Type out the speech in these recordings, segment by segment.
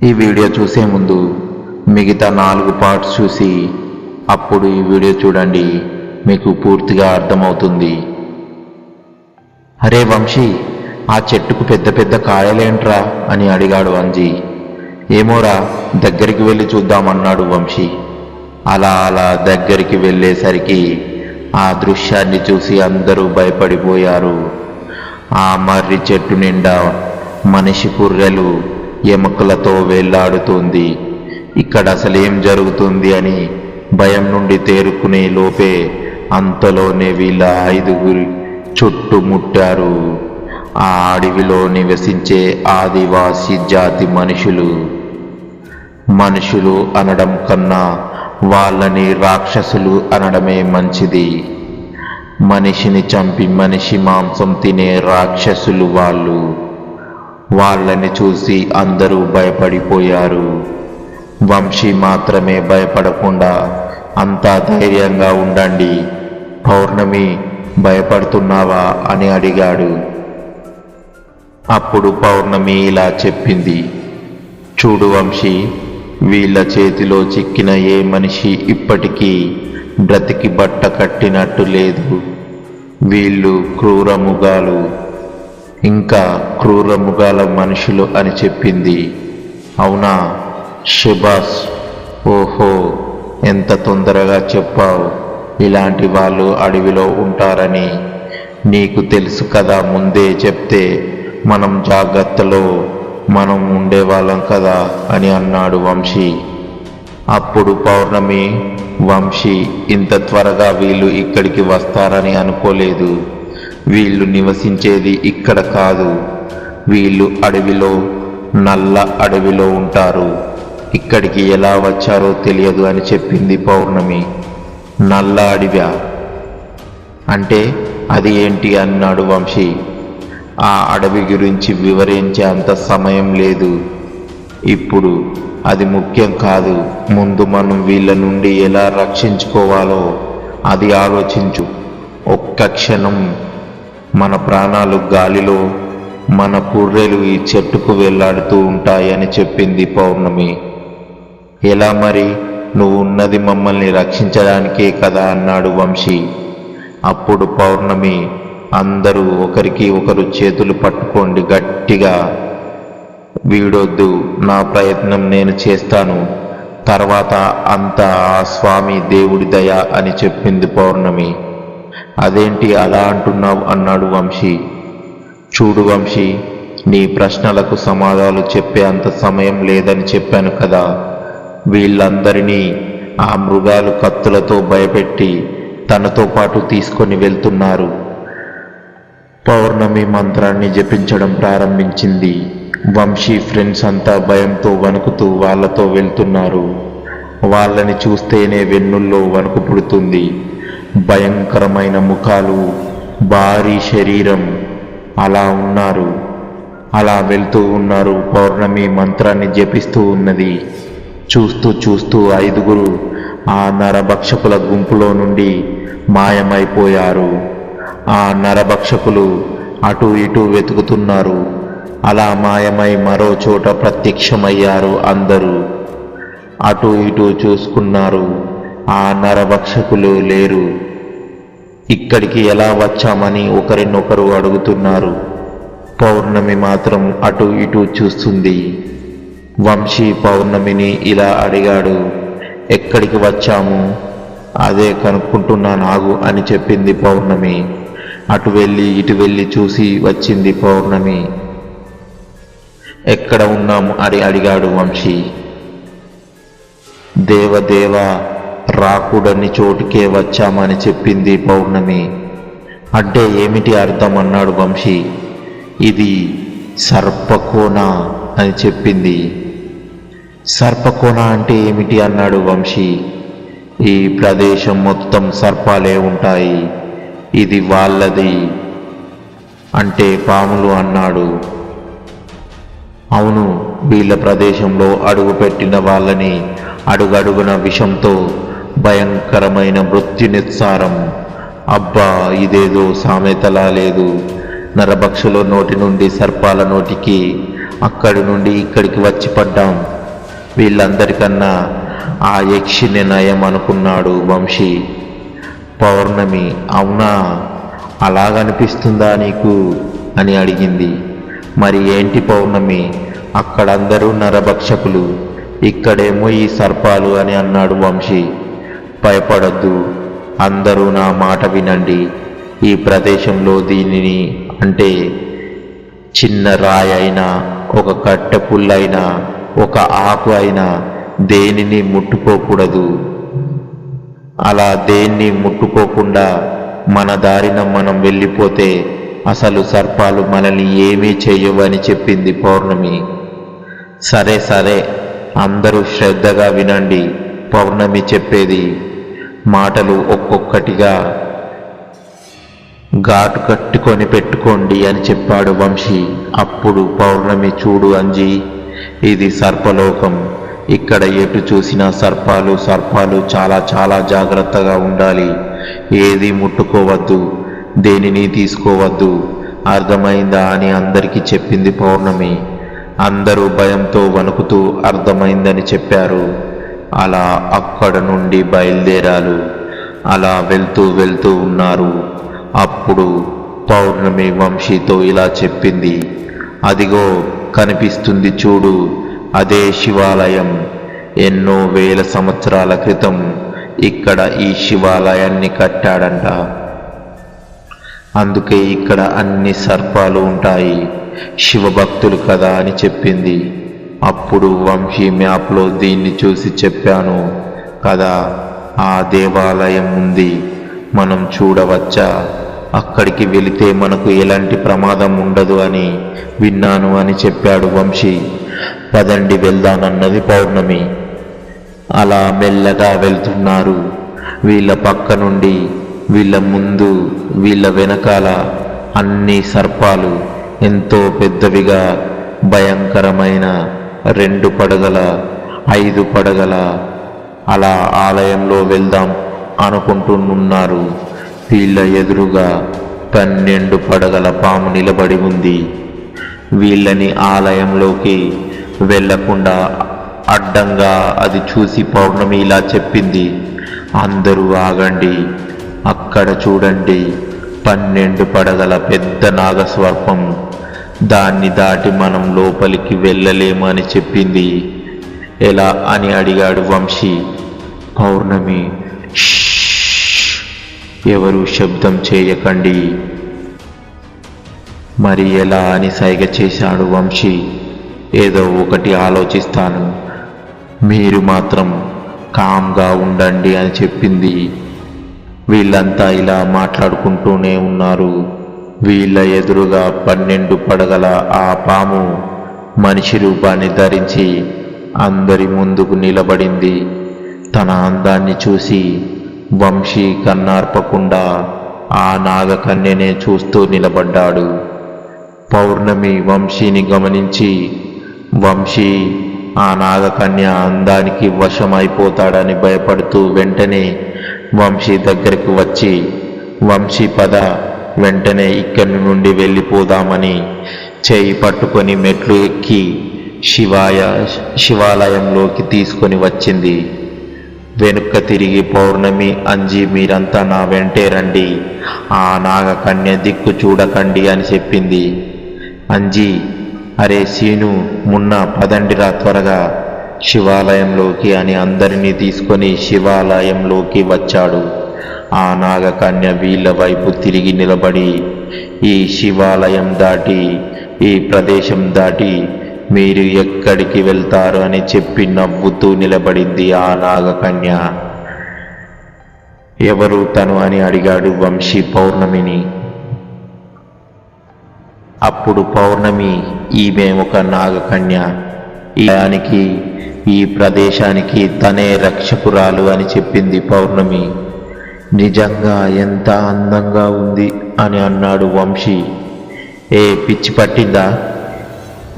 ఈ వీడియో చూసే ముందు మిగతా 4 పార్ట్స్ చూసి అప్పుడు ఈ వీడియో చూడండి, మీకు పూర్తిగా అర్థమవుతుంది. అరే వంశీ, ఆ చెట్టుకు పెద్ద పెద్ద కాయలేంట్రా అని అడిగాడు వంజీ. ఏమోరా, దగ్గరికి వెళ్ళి చూద్దామన్నాడు వంశీ. అలా దగ్గరికి వెళ్ళేసరికి ఆ దృశ్యాన్ని చూసి అందరూ భయపడిపోయారు. ఆ మర్రి చెట్టు నిండా మనిషి పుర్రెలు ఎముకలతో వేళ్లాడుతుంది. ఇక్కడ అసలేం జరుగుతుంది అని భయం నుండి తేరుకునే లోపే అంతలోనే వీళ్ళ 5గురు చుట్టుముట్టారు. ఆ అడవిలో నివసించే ఆదివాసీ జాతి మనుషులు అనడం కన్నా వాళ్ళని రాక్షసులు అనడమే మంచిది. మనిషిని చంపి మనిషి మాంసం తినే రాక్షసులు వాళ్ళు. వాళ్ళని చూసి అందరూ భయపడిపోయారు. వంశీ మాత్రమే భయపడకుండా, అంతా ధైర్యంగా ఉండండి, పౌర్ణమి భయపడుతున్నావా అని అడిగాడు. అప్పుడు పౌర్ణమి ఇలా చెప్పింది. చూడు వంశీ, వీళ్ళ చేతిలో చిక్కిన ఏ మనిషి ఇప్పటికీ బ్రతికి బట్ట కట్టినట్టు లేదు. వీళ్ళు క్రూరముగాలు, ఇంకా క్రూరముగాల మనుషులు అని చెప్పింది. అవునా? శబాష్, ఓహో, ఎంత తొందరగా చెప్పావు. ఇలాంటి వాళ్ళు అడవిలో ఉంటారని నీకు తెలుసు కదా, ముందే చెప్తే మనం జాగ్రత్తలో మనం ఉండేవాళ్ళం కదా అని అన్నాడు వంశీ. అప్పుడు పౌర్ణమి, వంశీ, ఇంత త్వరగా వీళ్ళు ఇక్కడికి వస్తారని అనుకోలేదు. వీళ్ళు నివసించేది ఇక్కడ కాదు. వీళ్ళు అడవిలో, నల్ల అడవిలో ఉంటారు. ఇక్కడికి ఎలా వచ్చారో తెలియదు అని చెప్పింది పౌర్ణమి. నల్ల అడవ్యా అంటే అది ఏంటి అన్నాడు వంశీ. ఆ అడవి గురించి వివరించే అంత సమయం లేదు ఇప్పుడు, అది ముఖ్యం కాదు. ముందు మనం వీళ్ళ నుండి ఎలా రక్షించుకోవాలో అది ఆలోచించు. ఒక్క క్షణం మన ప్రాణాలు గాలిలో, మన పుర్రెలు ఈ చెట్టుకు వెళ్లాడుతూ ఉంటాయని చెప్పింది పౌర్ణమి. ఎలా మరి? నువ్వు ఉన్నది మమ్మల్ని రక్షించడానికే కదా అన్నాడు వంశీ. అప్పుడు పౌర్ణమి, అందరూ ఒకరికి ఒకరు చేతులు పట్టుకోండి గట్టిగా. వీడొద్దు, నా ప్రయత్నం నేను చేస్తాను, తర్వాత అంతా ఆ స్వామి దేవుడి దయ అని చెప్పింది పౌర్ణమి. అదేంటి అలా అంటున్నావు అన్నాడు వంశీ. చూడు వంశీ, నీ ప్రశ్నలకు సమాధానాలు చెప్పే అంత సమయం లేదని చెప్పాను కదా. వీళ్ళందరినీ ఆ మృగాలు కత్తులతో భయపెట్టి తనతో పాటు తీసుకొని వెళ్తున్నారు. పౌర్ణమి మంత్రాన్ని జపించడం ప్రారంభించింది. వంశీ ఫ్రెండ్స్ అంతా భయంతో వణుకుతూ వాళ్ళతో వెళ్తున్నారు. వాళ్ళని చూస్తేనే వెన్నుల్లో వణుకు పుడుతుంది. భయంకరమైన ముఖాలు, భారీ శరీరం, అలా ఉన్నారు. అలా వెళ్తూ ఉన్నారు. పౌర్ణమి మంత్రాన్ని జపిస్తూ ఉన్నది. చూస్తూ 5గురు ఆ నరభక్షకుల గుంపులో నుండి మాయమైపోయారు. ఆ నరభక్షకులు అటు ఇటు వెతుకుతున్నారు. అలా మాయమై మరో చోట ప్రత్యక్షమయ్యారు. అందరూ అటు ఇటు చూసుకున్నారు. ఆ నరభక్షకులు లేరు. ఇక్కడికి ఎలా వచ్చామని ఒకరినొకరు అడుగుతున్నారు. పౌర్ణమి మాత్రం అటు ఇటు చూస్తుంది. వంశీ పౌర్ణమిని ఇలా అడిగాడు. ఎక్కడికి వచ్చాము? అదే కనుక్కుంటున్నాను ఆగు అని చెప్పింది పౌర్ణమి. అటు వెళ్ళి ఇటు వెళ్ళి చూసి వచ్చింది పౌర్ణమి. ఎక్కడ ఉన్నాము అని అడిగాడు వంశీ. దేవదేవా, రాకూడని చోటుకే వచ్చామని చెప్పింది పౌర్ణమి. అంటే ఏమిటి అర్థం అన్నాడు వంశీ. ఇది సర్పకోన అని చెప్పింది. సర్పకోన అంటే ఏమిటి అన్నాడు వంశీ. ఈ ప్రదేశం మొత్తం సర్పాలే ఉంటాయి, ఇది వాళ్ళది అంటే పాములు అన్నాడు. అవును, వీళ్ళ ప్రదేశంలో అడుగుపెట్టిన వాళ్ళని అడుగడుగున విషంతో భయంకరమైన మృత్యునిస్సారం. అబ్బా, ఇదేదో సామెతలా లేదు. నరభక్షుల నోటి నుండి సర్పాల నోటికి అక్కడి నుండి ఇక్కడికి వచ్చి పడ్డాం. వీళ్ళందరికన్నా ఆ యక్షిని నయం అనుకున్నాడు వంశీ. పౌర్ణమి అవునా, అలాగనిపిస్తుందా నీకు అని అడిగింది. మరి ఏంటి పౌర్ణమి, అక్కడందరూ నరభక్షకులు, ఇక్కడేమో ఈ సర్పాలు అని అన్నాడు వంశీ. భయపడొద్దు, అందరూ నా మాట వినండి. ఈ ప్రదేశంలో దీనిని అంటే చిన్న రాయి అయినా, ఒక కట్టె పుల్లైనా, ఒక ఆకు అయినా దేనిని ముట్టుకోకూడదు. అలా దేన్ని ముట్టుకోకుండా మన దారిన మనం వెళ్ళిపోతే అసలు సర్పాలు మనల్ని ఏమీ చేయవని చెప్పింది పౌర్ణమి. సరే సరే, అందరూ శ్రద్ధగా వినండి పౌర్ణమి చెప్పేది. మాటలు ఒక్కొక్కటిగా ఘాటు కట్టుకొని పెట్టుకోండి అని చెప్పాడు వంశీ. అప్పుడు పౌర్ణమి, చూడు అంజీ, ఇది సర్పలోకం. ఇక్కడ ఎటు చూసినా సర్పాలు సర్పాలు, చాలా చాలా జాగ్రత్తగా ఉండాలి. ఏది ముట్టుకోవద్దు, దేనిని తీసుకోవద్దు, అర్థమైందా అని అందరికీ చెప్పింది పౌర్ణమి. అందరూ భయంతో వణుకుతూ అర్థమైందని చెప్పారు. అలా అక్కడ నుండి బయలుదేరారు. అలా వెళ్తూ వెళ్తూ ఉన్నారు. అప్పుడు పౌర్ణమి వంశీతో ఇలా చెప్పింది, అదిగో కనిపిస్తుంది చూడు, అదే శివాలయం. ఎన్నో వేల సంవత్సరాల క్రితం ఇక్కడ ఈ శివాలయాన్ని కట్టాడంట. అందుకే ఇక్కడ అన్ని సర్పాలు ఉంటాయి. శివభక్తులు కదా అని చెప్పింది. అప్పుడు వంశీ మ్యాప్లో దీన్ని చూసి చెప్పాను కదా, ఆ దేవాలయం ఉంది, మనం చూడవచ్చా? అక్కడికి వెళితే మనకు ఎలాంటి ప్రమాదం ఉండదు అని విన్నాను అని చెప్పాడు వంశీ. పదండి వెళ్దానన్నది పౌర్ణమి. అలా మెల్లగా వెళ్తున్నారు. వీళ్ళ పక్క నుండి, వీళ్ళ ముందు, వీళ్ళ వెనకాల అన్ని సర్పాలు, ఎంతో పెద్దవిగా, భయంకరమైన 2 పడగల 5 పడగల. అలా ఆలయంలో వెళ్దాం అనుకుంటున్నారు. వీళ్ళ ఎదురుగా 12 పడగల పాము నిలబడి ఉంది. వీళ్ళని ఆలయంలోకి వెళ్లకుండా అడ్డంగా అది చూసి పౌర్ణమి ఇలా చెప్పింది, అందరూ ఆగండి, అక్కడ చూడండి, 12 పడగల పెద్ద నాగస్వర్పం. దాన్ని దాటి మనం లోపలికి వెళ్ళలేము అని చెప్పింది. ఎలా అని అడిగాడు వంశీ. పౌర్ణమి, ఎవరు శబ్దం చేయకండి. మరి ఎలా అని సైగ చేశాడు వంశీ. ఏదో ఒకటి ఆలోచిస్తాను, మీరు మాత్రం కామ్గా ఉండండి అని చెప్పింది. వీళ్ళంతా ఇలా మాట్లాడుకుంటూనే ఉన్నారు. వీళ్ళ ఎదురుగా 12 పడగల ఆ పాము మనిషి రూపాన్ని ధరించి అందరి ముందుకు నిలబడింది. తన అందాన్ని చూసి వంశీ కన్నార్పకుండా ఆ నాగకన్యనే చూస్తూ నిలబడ్డాడు. పౌర్ణమి వంశీని గమనించి, వంశీ ఆ నాగకన్య అందానికి వశమైపోతాడని భయపడుతూ వెంటనే వంశీ దగ్గరకు వచ్చి, వంశీ పద, వెంటనే ఇక్కడి నుండి వెళ్ళిపోదామని చేయి పట్టుకొని మెట్లు ఎక్కి శివాలయంలోకి తీసుకొని వచ్చింది. వెనుక తిరిగి పౌర్ణమి, అంజీ మీరంతా నా వెంటే రండి, ఆ నాగకన్య దిక్కు చూడకండి అని చెప్పింది. అంజీ, అరే సీను, మున్న పదండిరా త్వరగా శివాలయంలోకి అని అందరినీ తీసుకొని శివాలయంలోకి వచ్చాడు. ఆ నాగకన్య వీళ్ళ వైపు తిరిగి నిలబడి, ఈ శివాలయం దాటి, ఈ ప్రదేశం దాటి మీరు ఎక్కడికి వెళ్తారు అని చెప్పి నవ్వుతూ నిలబడింది ఆ నాగకన్య. ఎవరు తను అని అడిగాడు వంశీ పౌర్ణమిని. అప్పుడు పౌర్ణమి, ఈమె ఒక నాగకన్య, ఈ ప్రదేశానికి తనే రక్షకురాలు అని చెప్పింది పౌర్ణమి. నిజంగా ఎంత అందంగా ఉంది అని అన్నాడు వంశీ. ఏ పిచ్చి పట్టిందా?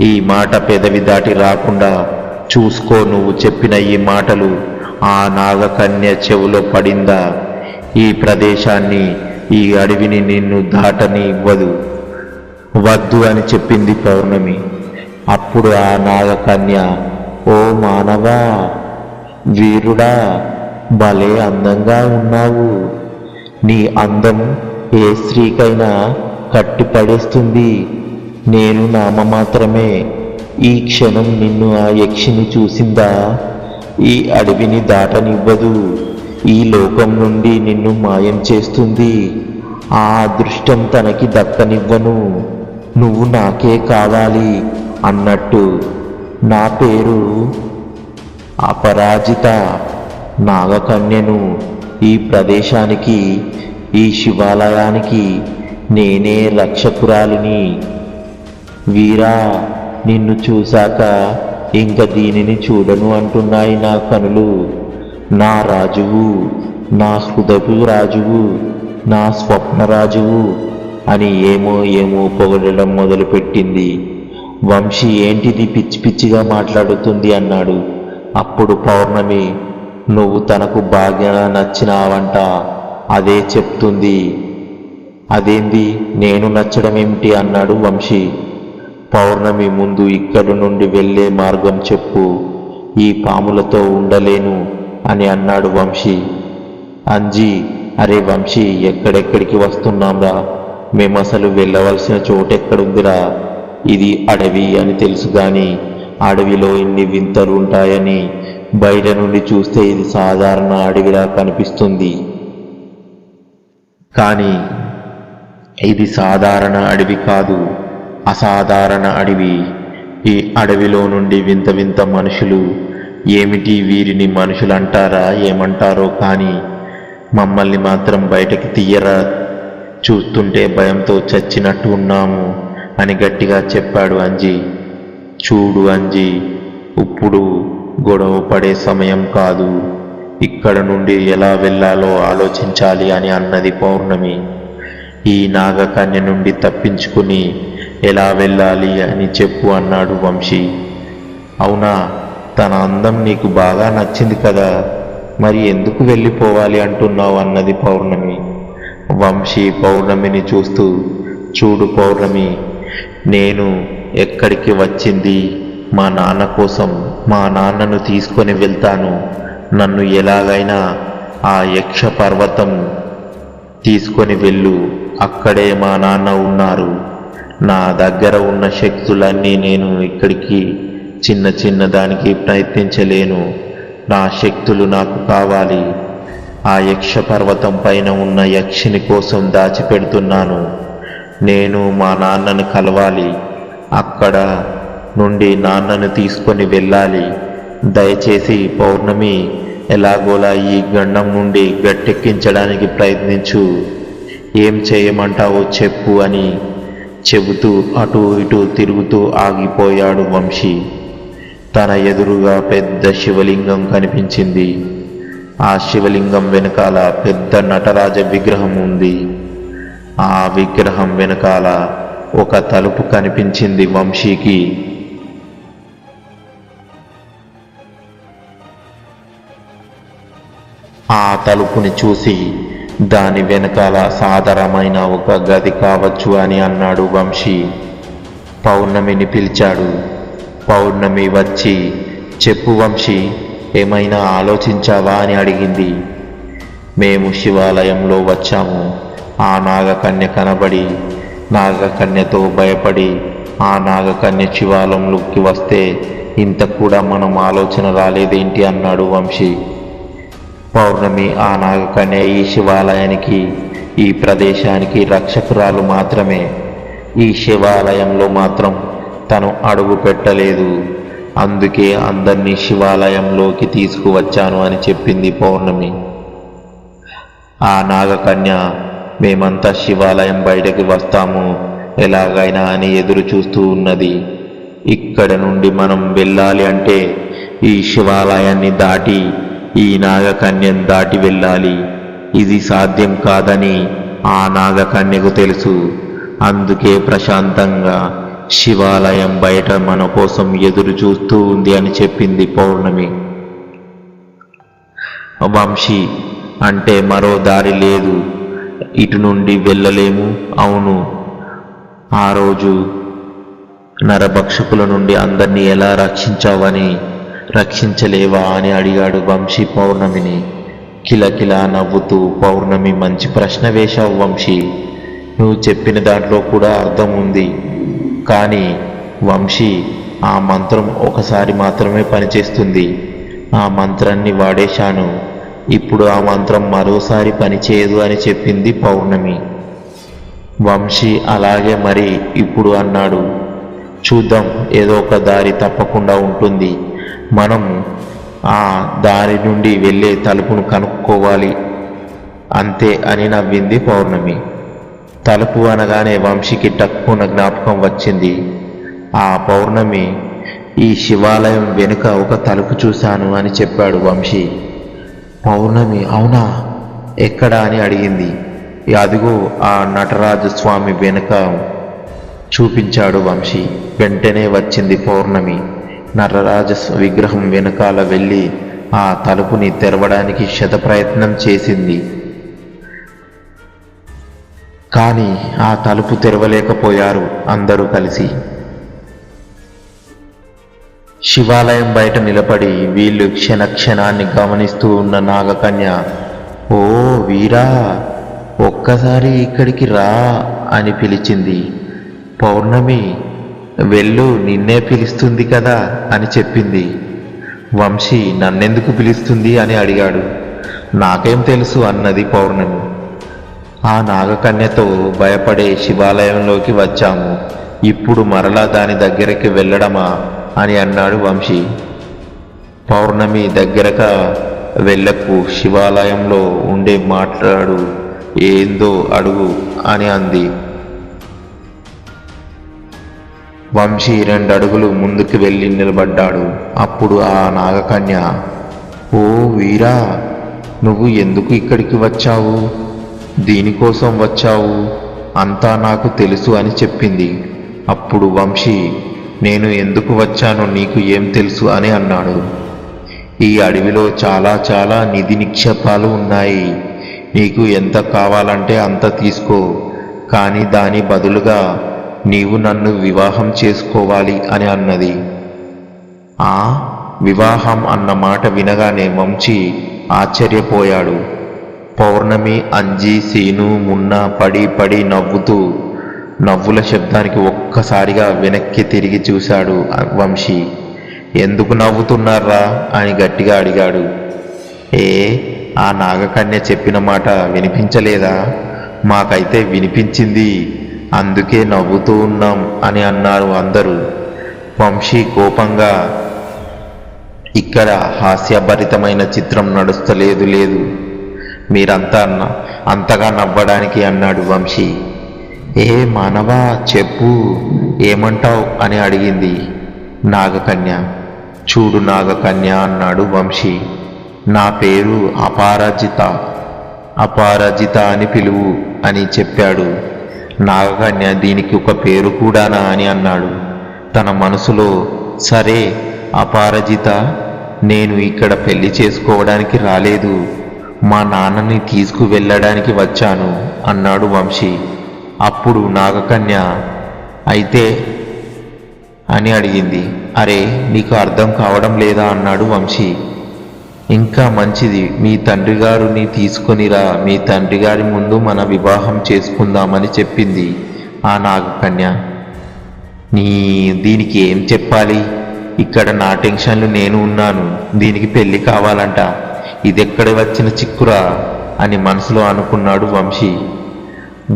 ఈ మాట పెదవి దాటి రాకుండా చూసుకో. నువ్వు చెప్పిన ఈ మాటలు ఆ నాగకన్య చెవులో పడిందా? ఈ ప్రదేశాన్ని, ఈ అడవిని నిన్ను దాటని ఇవ్వదు, వద్దు అని చెప్పింది పౌర్ణమి. అప్పుడు ఆ నాగకన్య, ఓ మానవా, వీరుడా, భలే అందంగా ఉన్నావు. నీ అందం ఏ స్త్రీకైనా కట్టిపడేస్తుంది. నేను నామమాత్రమే. ఈ క్షణం నిన్ను ఆ యక్షిని చూసిందా ఈ అడవిని దాటనివ్వదు. ఈ లోకం నుండి నిన్ను మాయం చేస్తుంది. ఆ అదృష్టం తనకి దక్కనివ్వను. నువ్వు నాకే కావాలి అన్నట్టు. నా పేరు అపరాజిత. నాగకన్యను. ఈ ప్రదేశానికి, ఈ శివాలయానికి నేనే రక్షకురాలిని. వీరా, నిన్ను చూశాక ఇంక దీనిని చూడను అంటున్నాయి నా కనులు. నా రాజువు, నా హృదయపు రాజువు, నా స్వప్నరాజువు అని ఏమో ఏమో పొగడడం మొదలుపెట్టింది. వంశీ ఏంటిది పిచ్చి పిచ్చిగా మాట్లాడుతుంది అన్నాడు. అప్పుడు పౌర్ణమి, నువ్వు తనకు బాగా నచ్చినావంట, అదే చెప్తుంది. అదేంది, నేను నచ్చడం ఏమిటి అన్నాడు వంశీ. పౌర్ణమి, ముందు ఇక్కడి నుండి వెళ్ళే మార్గం చెప్పు. ఈ పాములతో ఉండలేను అని అన్నాడు వంశీ. అంజీ, అరే వంశీ, ఎక్కడెక్కడికి వస్తున్నాంరా? మేమసలు వెళ్ళవలసిన చోటెక్కడుందిరా? ఇది అడవి అని తెలుసు గాని అడవిలో ఇన్ని వింతలు ఉంటాయని బయట నుండి చూస్తే ఇది సాధారణ అడవిలా కనిపిస్తుంది. కానీ ఇది సాధారణ అడవి కాదు, అసాధారణ అడవి. ఈ అడవిలో నుండి వింత వింత మనుషులు. ఏమిటి వీరిని మనుషులంటారా ఏమంటారో కానీ మమ్మల్ని మాత్రం బయటకి తీయరా. చూస్తుంటే భయంతో చచ్చినట్టు ఉన్నాము అని గట్టిగా చెప్పాడు అంజీ. చూడు అంజీ, ఇప్పుడు గొడవ పడే సమయం కాదు. ఇక్కడ నుండి ఎలా వెళ్ళాలో ఆలోచించాలి అని అన్నది పౌర్ణమి. ఈ నాగకన్య నుండి తప్పించుకుని ఎలా వెళ్ళాలి అని చెప్పు అన్నాడు వంశీ. అవునా, తన అందం నీకు బాగా నచ్చింది కదా, మరి ఎందుకు వెళ్ళిపోవాలి అంటున్నావు అన్నది పౌర్ణమి. వంశీ పౌర్ణమిని చూస్తూ, చూడు పౌర్ణమి, నేను ఎక్కడికి వచ్చింది మా నాన్న కోసం. మా నాన్నను తీసుకొని వెళ్తాను. నన్ను ఎలాగైనా ఆ యక్ష పర్వతం తీసుకొని వెళ్ళు. అక్కడే మా నాన్న ఉన్నారు. నా దగ్గర ఉన్న శక్తులన్నీ నేను ఇక్కడికి చిన్న చిన్న దానికి ప్రయత్నించలేను. నా శక్తులు నాకు కావాలి. ఆ యక్ష పర్వతం పైన ఉన్న యక్షిని కోసం దాచిపెడుతున్నాను. నేను మా నాన్నను కలవాలి. అక్కడ నుండి నాన్నను తీసుకొని వెళ్ళాలి. దయచేసి పౌర్ణమి, ఎలాగోలా ఈ గండం నుండి గట్టెక్కించడానికి ప్రయత్నించు. ఏం చేయమంటావో చెప్పు అని చెబుతూ అటూ ఇటూ తిరుగుతూ ఆగిపోయాడు వంశీ. తన ఎదురుగా పెద్ద శివలింగం కనిపించింది. ఆ శివలింగం వెనకాల పెద్ద నటరాజ విగ్రహం ఉంది. ఆ విగ్రహం వెనకాల ఒక తలుపు కనిపించింది వంశీకి. ఆ తలుపుని చూసి దాని వెనకాల సాధారణమైన ఒక గది కావచ్చు అని అన్నాడు వంశీ. పౌర్ణమిని పిలిచాడు. పౌర్ణమి వచ్చి, చెప్పు వంశీ, ఏమైనా ఆలోచించావా అని అడిగింది. మేము శివాలయంలో వచ్చాము. ఆ నాగకన్య కనబడి, నాగకన్యతో భయపడి ఆ నాగకన్య శివాలయంలోకి వస్తే ఇంత కూడా మనం ఆలోచన రాలేదేంటి అన్నాడు వంశీ. పౌర్ణమి, ఆ నాగకన్య ఈ శివాలయానికి, ఈ ప్రదేశానికి రక్షకురాలు మాత్రమే. ఈ శివాలయంలో మాత్రం తను అడుగు పెట్టలేదు. అందుకే అందరినీ శివాలయంలోకి తీసుకువచ్చాను అని చెప్పింది పౌర్ణమి. ఆ నాగకన్య, మేమంతా శివాలయం బయటకి వస్తాము ఎలాగైనా అని ఎదురు చూస్తూ ఉన్నది. ఇక్కడ నుండి మనం వెళ్ళాలి అంటే ఈ శివాలయాన్ని దాటి ఈ నాగకన్యం దాటి వెళ్ళాలి. ఇది సాధ్యం కాదని ఆ నాగకన్యకు తెలుసు. అందుకే ప్రశాంతంగా శివాలయం బయట మన కోసం ఎదురు చూస్తూ ఉంది అని చెప్పింది పౌర్ణమి. వంశీ, అంటే మరో దారి లేదు, ఇటు నుండి వెళ్ళలేము? అవును, ఆ రోజు నరభక్షకుల నుండి అందరినీ ఎలా రక్షించలేవా అని అడిగాడు వంశీ పౌర్ణమిని. కిలకిలా నవ్వుతూ పౌర్ణమి, మంచి ప్రశ్న వేశావు వంశీ, నువ్వు చెప్పిన దాంట్లో కూడా అర్థం ఉంది. కానీ వంశీ, ఆ మంత్రం ఒకసారి మాత్రమే పనిచేస్తుంది. ఆ మంత్రాన్ని వాడేశాను, ఇప్పుడు ఆ మంత్రం మరోసారి పనిచేయదు అని చెప్పింది పౌర్ణమి. వంశీ అలాగే మరి ఇప్పుడు అన్నాడు. చూద్దాం, ఏదో ఒక దారి తప్పకుండా ఉంటుంది. మనం ఆ దారి నుండి వెళ్ళే తలుపును కనుక్కోవాలి అంతే అని నవ్వింది పౌర్ణమి. తలుపు అనగానే వంశీకి టక్కున జ్ఞాపకం వచ్చింది. ఆ పౌర్ణమి, ఈ శివాలయం వెనుక ఒక తలుపు చూశాను అని చెప్పాడు వంశీ. పౌర్ణమి, అవునా, ఎక్కడా అని అడిగింది. అదిగో ఆ నటరాజు స్వామి వెనుక చూపించాడు వంశీ. వెంటనే వచ్చింది పౌర్ణమి. నటరాజ విగ్రహం వెనుకాల వెళ్ళి ఆ తలుపుని తెరవడానికి శతప్రయత్నం చేసింది. కానీ ఆ తలుపు తెరవలేకపోయారు అందరూ కలిసి. శివాలయం బయట నిలబడి వీళ్ళు క్షణాన్ని గమనిస్తూ ఉన్న నాగకన్య, ఓ వీరా, ఒక్కసారి ఇక్కడికి రా అని పిలిచింది. పౌర్ణమి, వెళ్ళు, నిన్నే పిలుస్తుంది కదా అని చెప్పింది. వంశీ, నన్నెందుకు పిలుస్తుంది అని అడిగాడు. నాకేం తెలుసు అన్నది పౌర్ణమి. ఆ నాగకన్యతో భయపడే శివాలయంలోకి వచ్చాము, ఇప్పుడు మరలా దాని దగ్గరికి వెళ్ళడమా అని అన్నాడు వంశీ. పౌర్ణమి, దగ్గరగా వెళ్ళకు, శివాలయంలో ఉండే మాట్లాడు, ఏందో అడుగు అని అంది. వంశీ 2 అడుగులు ముందుకు వెళ్ళి నిలబడ్డాడు. అప్పుడు ఆ నాగకన్య, ఓ వీరా, నువ్వు ఎందుకు ఇక్కడికి వచ్చావు, దీనికోసం వచ్చావు, అంతా నాకు తెలుసు అని చెప్పింది. అప్పుడు వంశీ, నేను ఎందుకు వచ్చానో నీకు ఏం తెలుసు అని అన్నాడు. ఈ అడవిలో చాలా నిధి నిక్షేపాలు ఉన్నాయి, నీకు ఎంత కావాలంటే అంత తీసుకో, కానీ దాని బదులుగా నీవు నన్ను వివాహం చేసుకోవాలి అని అన్నది. ఆ వివాహం అన్న మాట వినగానే వంశీ ఆశ్చర్యపోయాడు. పౌర్ణమి, అంజీ, సీను, మున్న పడి నవ్వుతూ, నవ్వుల శబ్దానికి ఒక్కసారిగా వెనక్కి తిరిగి చూశాడు వంశీ. ఎందుకు నవ్వుతున్నారా అని గట్టిగా అడిగాడు. ఆ నాగకన్య చెప్పిన మాట వినిపించలేదా? మాకైతే వినిపించింది, అందుకే నవ్వుతూ ఉన్నాం అని అన్నారు అందరూ. వంశీ కోపంగా, ఇక్కడ హాస్యభరితమైన చిత్రం నడుస్తలేదు, మీరంతా అంతగా నవ్వడానికి అన్నాడు వంశీ. మానవా, చెప్పు, ఏమంటావు అని అడిగింది నాగకన్య. చూడు నాగకన్య అన్నాడు వంశీ, నా పేరు అపారాజిత అని పిలువు అని చెప్పాడు. నాగకన్య, దీనికి ఒక పేరు కూడానా అని అన్నాడు తన మనసులో. సరే అపారజిత, నేను ఇక్కడ పెళ్లి చేసుకోవడానికి రాలేదు, మా నాన్నని తీసుకువెళ్ళడానికి వచ్చాను అన్నాడు వంశీ. అప్పుడు నాగకన్య, అయితే అని అడిగింది. అరే, నీకు అర్థం కావడం లేదా అన్నాడు వంశీ. ఇంకా మంచిది, మీ తండ్రి గారిని తీసుకొనిరా, మీ తండ్రి గారి ముందు మన వివాహం చేసుకుందామని చెప్పింది ఆ నాగకన్య. దీనికి ఏం చెప్పాలి, ఇక్కడ నా టెన్షన్లు నేను ఉన్నాను, దీనికి పెళ్లి కావాలంట, ఇదెక్కడ వచ్చిన చిక్కురా అని మనసులో అనుకున్నాడు వంశీ.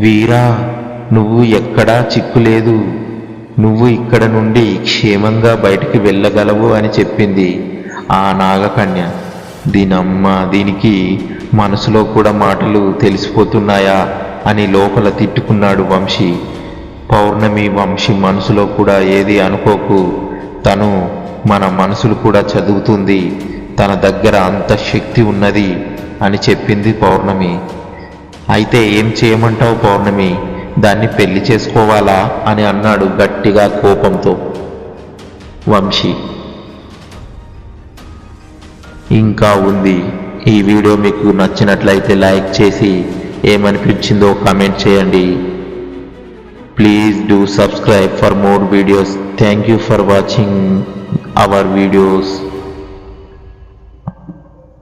వీరా, నువ్వు ఎక్కడా చిక్కులేదు, నువ్వు ఇక్కడ నుండి క్షేమంగా బయటికి వెళ్ళగలవు అని చెప్పింది ఆ నాగకన్య. దీనికి మనసులో కూడా మాటలు తెలిసిపోతున్నాయా అని లోపల తిట్టుకున్నాడు వంశీ. పౌర్ణమి, వంశీ మనసులో కూడా ఏది అనుకోకు, తను మన మనసులు కూడా చదువుతుంది, తన దగ్గర అంత శక్తి ఉన్నది అని చెప్పింది పౌర్ణమి. అయితే ఏం చేయమంటావు పౌర్ణమి, దాన్ని పెళ్లి చేసుకోవాలా అని అన్నాడు గట్టిగా కోపంతో వంశీ. ఇంకా ఉంది. ఈ వీడియో మీకు నచ్చినట్లయితే లైక్ చేసి ఏమనిపించిందో కామెంట్ చేయండి. Please do subscribe for more videos. Thank you for watching our videos.